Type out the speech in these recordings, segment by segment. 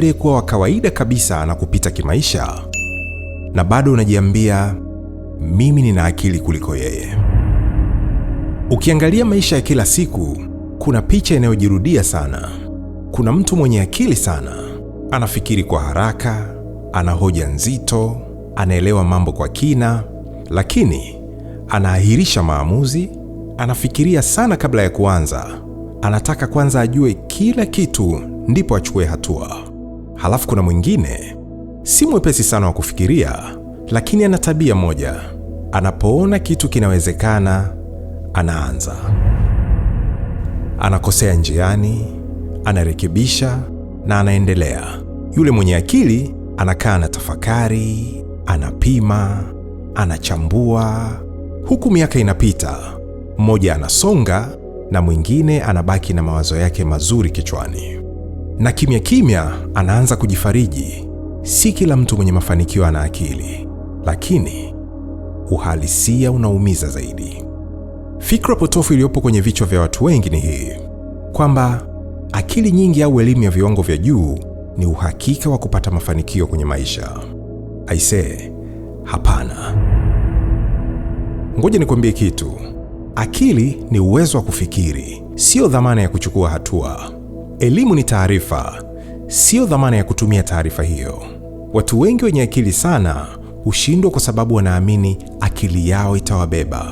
aliyekuwa wa kawaida kabisa na kupita kimaisha, na bado unajiambia mimi nina akili kuliko yeye. Ukiangalia maisha ya kila siku, kuna picha inayojirudia sana. Kuna mtu mwenye akili sana, anafikiri kwa haraka, ana hoja nzito, anaelewa mambo kwa kina, lakini anaahirisha maamuzi, anafikiria sana kabla ya kuanza. Anataka kwanza ajue kila kitu ndipo achukue hatua. Halafu kuna mwingine, si mwepesi sana wa kufikiria, lakini ana tabia moja. Anapoona kitu kinawezekana, anaanza. Anakosea njiani, anarekebisha na anaendelea. Yule mwenye akili anakaa na tafakari, anapima, anachambua. Huku miaka inapita, mmoja anasonga na mwingine anabaki na mawazo yake mazuri kichwani. Na kimya kimya anaanza kujifariji. Si kila mtu mwenye mafanikio ana akili, lakini uhalisia unaumiza zaidi. Fikra potofu iliyopo kwenye vichwa vya watu wengi ni hii, kwamba akili nyingi au elimu ya viwango vya juu ni uhakika wa kupata mafanikio kwenye maisha. Aisee, hapana. Ngoja nikwambie kitu. Akili ni uwezo wa kufikiri, sio dhamana ya kuchukua hatua. Elimu ni taarifa, sio dhamana ya kutumia taarifa hiyo. Watu wengi wenye akili sana hushindwa kwa sababu wanaamini akili yao itawabeba.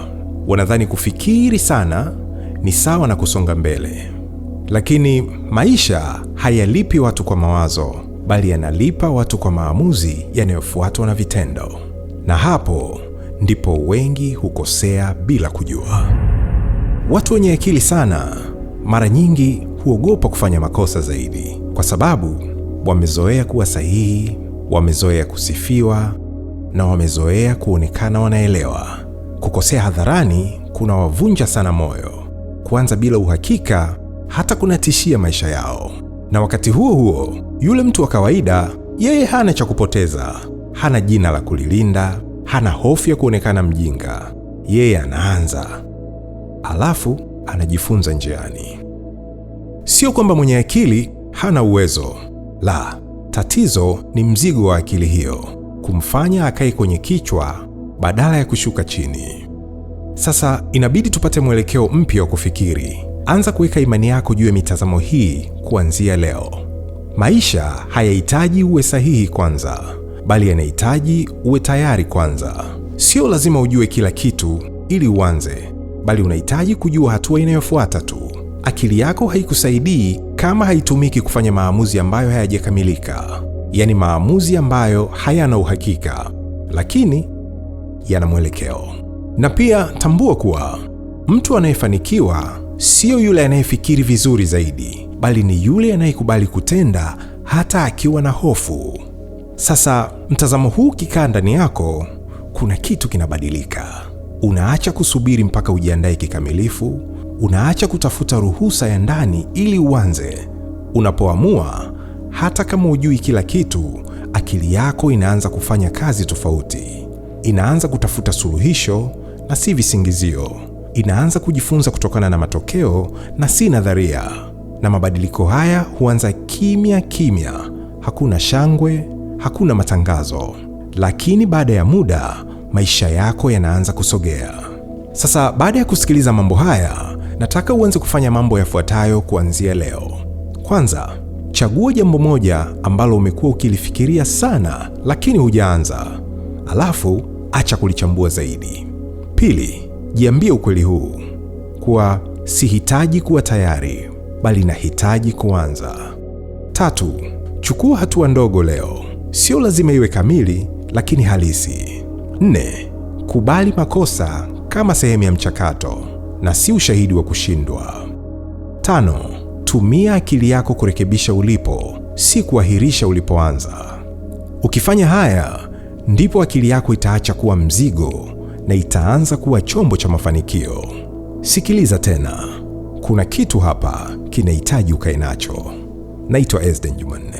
Wanadhani kufikiri sana ni sawa na kusonga mbele. Lakini maisha hayalipi watu kwa mawazo, bali yanalipa watu kwa maamuzi yanayofuatwa na vitendo. Na hapo ndipo wengi hukosea bila kujua. Watu wenye akili sana mara nyingi huogopa kufanya makosa zaidi, kwa sababu wamezoea kuwa sahihi, wamezoea kusifiwa, na wamezoea kuonekana wanaelewa. Kukosea hadharani kunawavunja sana moyo. Kuanza bila uhakika hata kunatishia maisha yao. Na wakati huo huo, yule mtu wa kawaida, yeye hana cha kupoteza, hana jina la kulilinda, hana hofu ya kuonekana mjinga. Yeye anaanza, alafu anajifunza njiani. Sio kwamba mwenye akili hana uwezo. La, tatizo ni mzigo wa akili hiyo, kumfanya akae kwenye kichwa badala ya kushuka chini. Sasa inabidi tupate mwelekeo mpya wa kufikiri. Anza kuweka imani yako juu ya mitazamo hii kuanzia leo. Maisha hayahitaji uwe sahihi kwanza, bali yanahitaji uwe tayari kwanza. Sio lazima ujue kila kitu ili uanze, bali unahitaji kujua hatua inayofuata tu. Akili yako haikusaidii kama haitumiki kufanya maamuzi ambayo hayajakamilika, yaani maamuzi ambayo hayana uhakika, lakini yana mwelekeo. Na pia tambua kuwa mtu anayefanikiwa sio yule anayefikiri vizuri zaidi, bali ni yule anayekubali kutenda hata akiwa na hofu. Sasa mtazamo huu kikaa ndani yako, kuna kitu kinabadilika. Unaacha kusubiri mpaka ujiandae kikamilifu, unaacha kutafuta ruhusa ya ndani ili uanze. Unapoamua, hata kama hujui kila kitu, akili yako inaanza kufanya kazi tofauti. Inaanza kutafuta suluhisho na si visingizio. Inaanza kujifunza kutokana na matokeo na si nadharia. Na mabadiliko haya huanza kimya kimya. Hakuna shangwe, hakuna matangazo. Lakini baada ya muda, maisha yako yanaanza kusogea. Sasa baada ya kusikiliza mambo haya, nataka uanze kufanya mambo yafuatayo kuanzia leo. Kwanza, chagua jambo moja ambalo umekuwa ukilifikiria sana lakini hujaanza. Alafu, acha kulichambua zaidi. Pili, jiambie ukweli huu, kuwa sihitaji kuwa tayari, bali nahitaji kuanza. Tatu, chukua hatua ndogo leo. Sio lazima iwe kamili, lakini halisi. 4, kubali makosa kama sehemu ya mchakato na si ushahidi wa kushindwa. 5, tumia akili yako kurekebisha ulipo, si kuahirisha ulipoanza. Ukifanya haya, ndipo akili yako itaacha kuwa mzigo na itaanza kuwa chombo cha mafanikio. Sikiliza tena. Kuna kitu hapa kinahitaji ukae nacho. Naitwa Ezden Jumanne.